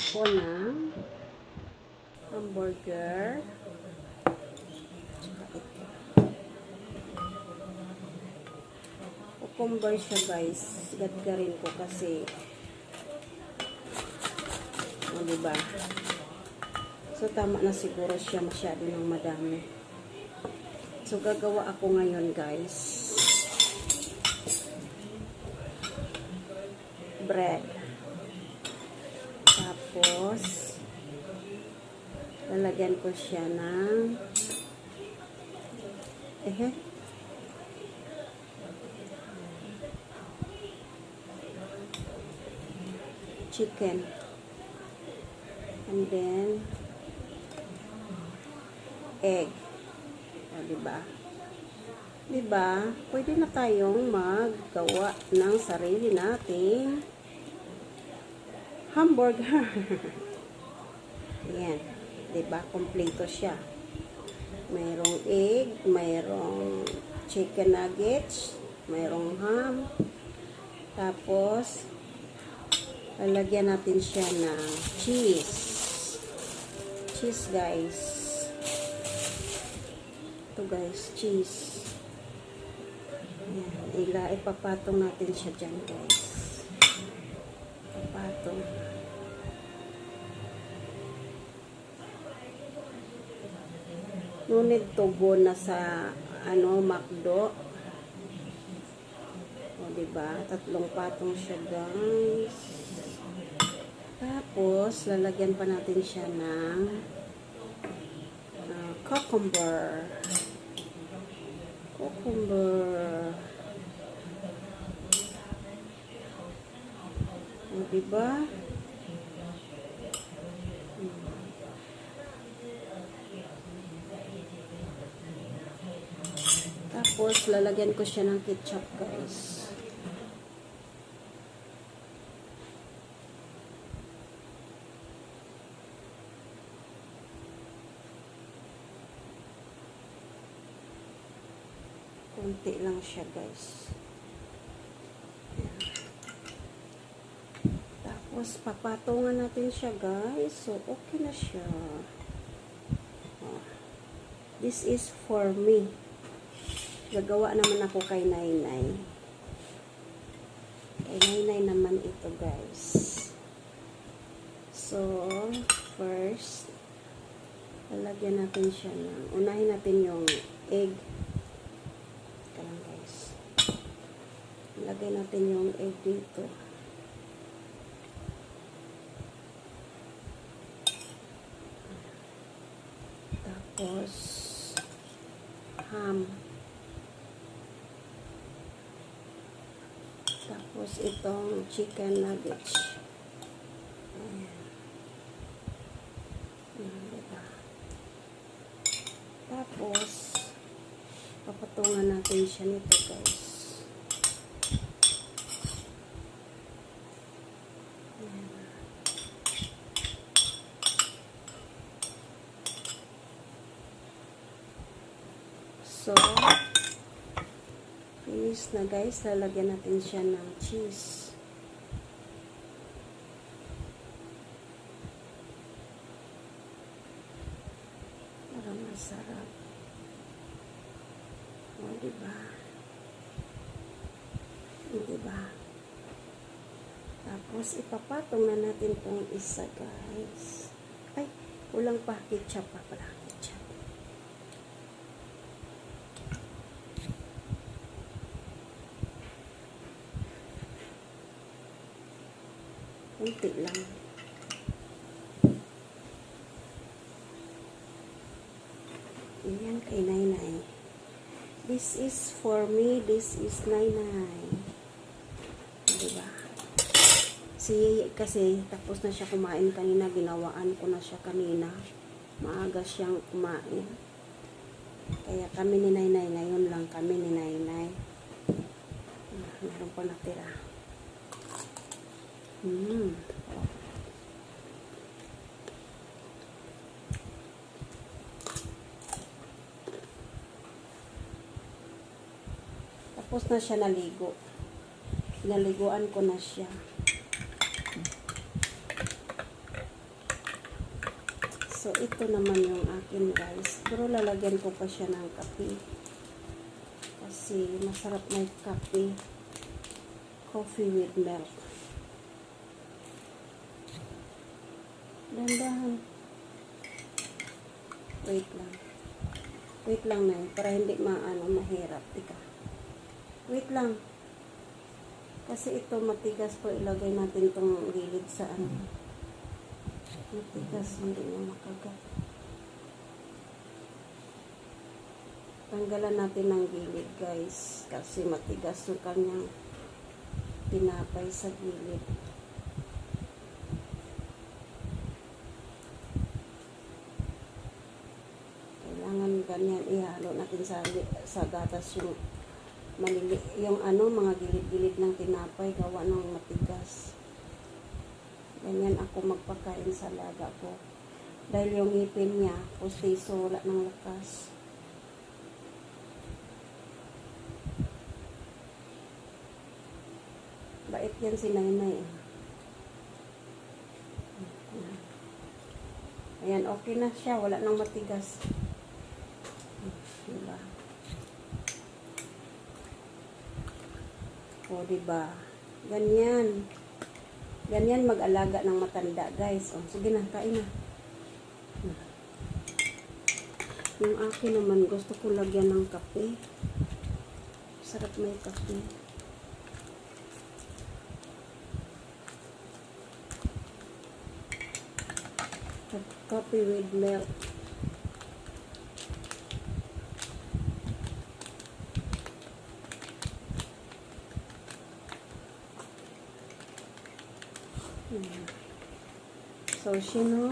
ako ng hamburger. Cucumber siya guys. Gadgarin ko kasi diba? So tama na siguro siya, masyado ng madami. So gagawa ako ngayon guys. Bread. Tapos lalagyan ko siya ng chicken. And then egg. O, diba? Diba? Pwede na tayong maggawa ng sarili nating hamburger. Ayan. Diba? Kompleto siya. Mayroong egg, mayroong chicken nuggets, mayroong ham. Tapos, lalagyan natin siya ng cheese. Cheese, guys. Ito, guys, cheese. Ayan. Ipapatong natin siya dyan, guys. Ipapatong. Ngunit tubo na sa McDo. O, diba? 3 patong siya, guys. Tapos, lalagyan pa natin siya ng cucumber. Cucumber. O, diba? Tapos, lalagyan ko siya ng ketchup, guys. Konti lang siya, guys. Ayan. Tapos, papatungan natin siya, guys. So, okay na siya. This is for me. Gagawa naman ako kay Nainay. Kay Nainay naman ito, guys. So, first, lalagyan natin siya ng, unahin natin yung egg. Ito lang, guys. Lagay natin yung egg dito. Tapos, ham. Tapos, itong chicken nuggets. Ayan. Ayan, diba? Tapos, papatungan natin siya nito, guys. Ayan. So, finish na, guys. Lalagyan natin siya ng cheese. Para masarap. O, diba? O, diba? Tapos, ipapatong na natin itong isa, guys. Ay, kulang pa. Ketchup pa pala. Ketchup. Kunti lang. Ayan kay Nainay. This is for me. This is Nainay. Diba? Si Yeye kasi tapos na siya kumain kanina. Ginawaan ko na siya kanina. Maaga siyang kumain. Kaya kami ni Nainay. Ngayon lang kami ni Nainay. Meron pa natira. Tapos na siya naligo. Naliguan ko na siya. So, ito naman yung akin guys. Pero lalagyan ko pa siya ng kape. Kasi masarap may kape. Coffee with milk. Dandahan. Wait lang. Wait lang na para hindi mahirap. Ika. Wait lang. Kasi ito matigas po. Ilagay natin itong gilid sa matigas. Hindi na makagat. Tanggalan natin ng gilid guys. Kasi matigas yung kanyang tinapay sa gilid. Ganyan ihalo natin sa gatas yung mga gilid-gilid ng tinapay gawa ng matigas. Ganyan ako magpakain sa laga ko. Dahil yung ngipin niya, pustiso, wala ng lakas. Bait yan si Nainay. Ayan, okay na siya. Wala nang matigas. Diba? O, diba? Ganyan. Ganyan mag-alaga ng matanda, guys. O, sige na, kain na. Yung akin naman, gusto ko lagyan ng kape. Sarap may kape. Coffee with milk. So, sino?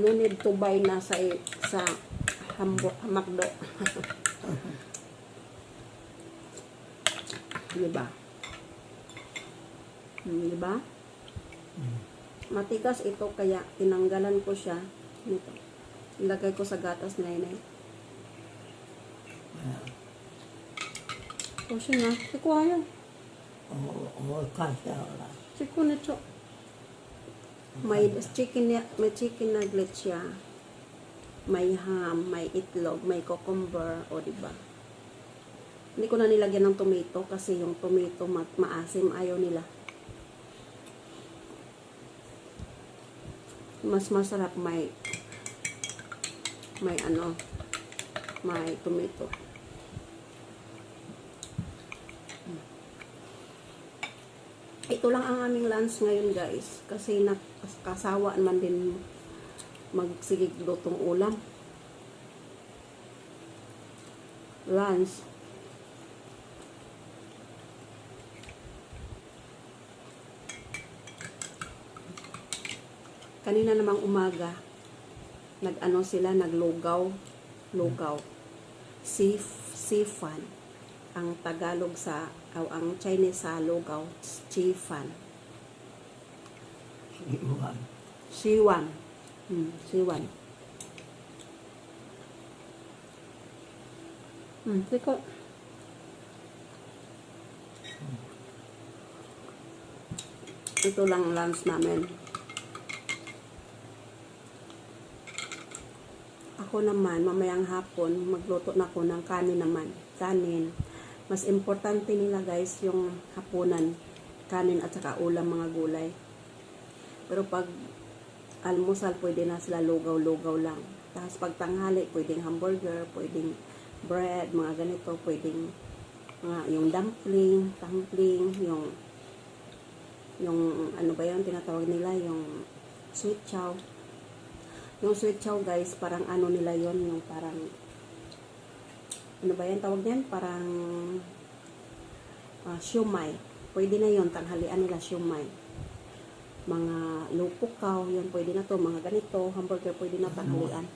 No need to buy na sa McDo. Diba? Diba? Matigas ito kaya tinanggalan ko siya nito. Ilagay ko sa gatas na yun. O siya nga. Siko ayaw. Siko nito. May chicken nugget siya. May ham, may itlog, may cucumber, o diba? Hindi ko na nilagyan ng tomato kasi yung tomato maasim, ayaw nila. Mas masarap may tomato. Ito lang ang aming lunch ngayon guys. Kasi nakasawa naman din magsigig lutong ulam. Lunch. Kanina namang umaga, naglugaw. Sifan. Ang Tagalog ang Chinese sa lugaw, Chifan. Siwan. Siwan. Tiko. Ito lang lunch namin. Ako naman, mamayang hapon, magluto na ako ng kanin naman. Kanin. Mas importante nila guys yung hapunan, kanin at saka ulam, mga gulay. Pero pag almusal, pwede na sila lugaw-lugaw lang. Tapos pag tanghali, pwedeng hamburger, pwedeng bread, mga ganito, pwedeng yung dumpling, yung ano ba yun, tinatawag nila, yung sweet chow. Yung sweet chow guys, parang ano nila yon, yung parang ano ba yan tawag niyan? Parang siomay. Pwede na yon, tanghalian nila siomay. Mga lupukaw, yan pwede na to. Mga ganito, hamburger pwede na tanghalian.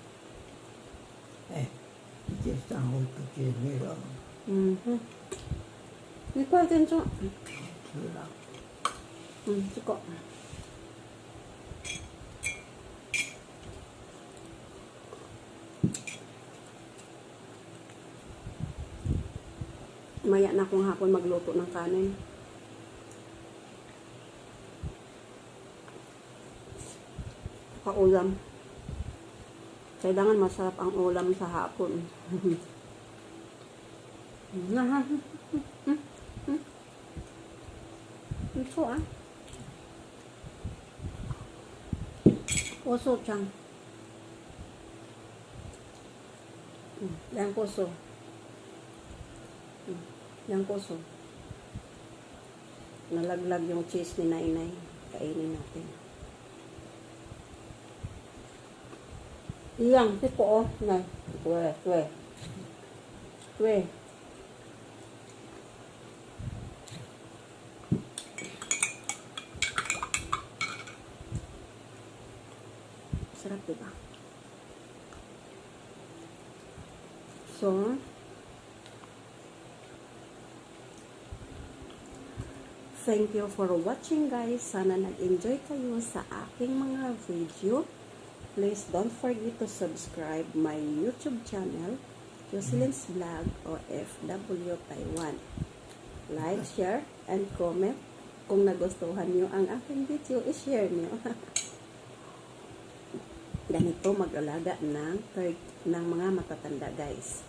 Det är stannar på kyrkan. Hindi ko natin so. Kyrkan. Suko. Maya na akong hapon magluto ng kanin. Paulam. Kailangan masarap ang ulam sa hapon. Ito Puso siyang. Yan puso. Yan puso. Nalaglag yung cheese ni Nainay. Kainin natin. Iyang, tipo na. Twe. Sarap, diba? So, thank you for watching, guys. Sana nag-enjoy kayo sa aking mga video. Please don't forget to subscribe my YouTube channel, Jocelyn's Vlog OFW Taiwan. Like, share, and comment. Kung nagustuhan nyo ang aking video, i-share nyo. Ganito mag-alaga ng mga matatanda, guys.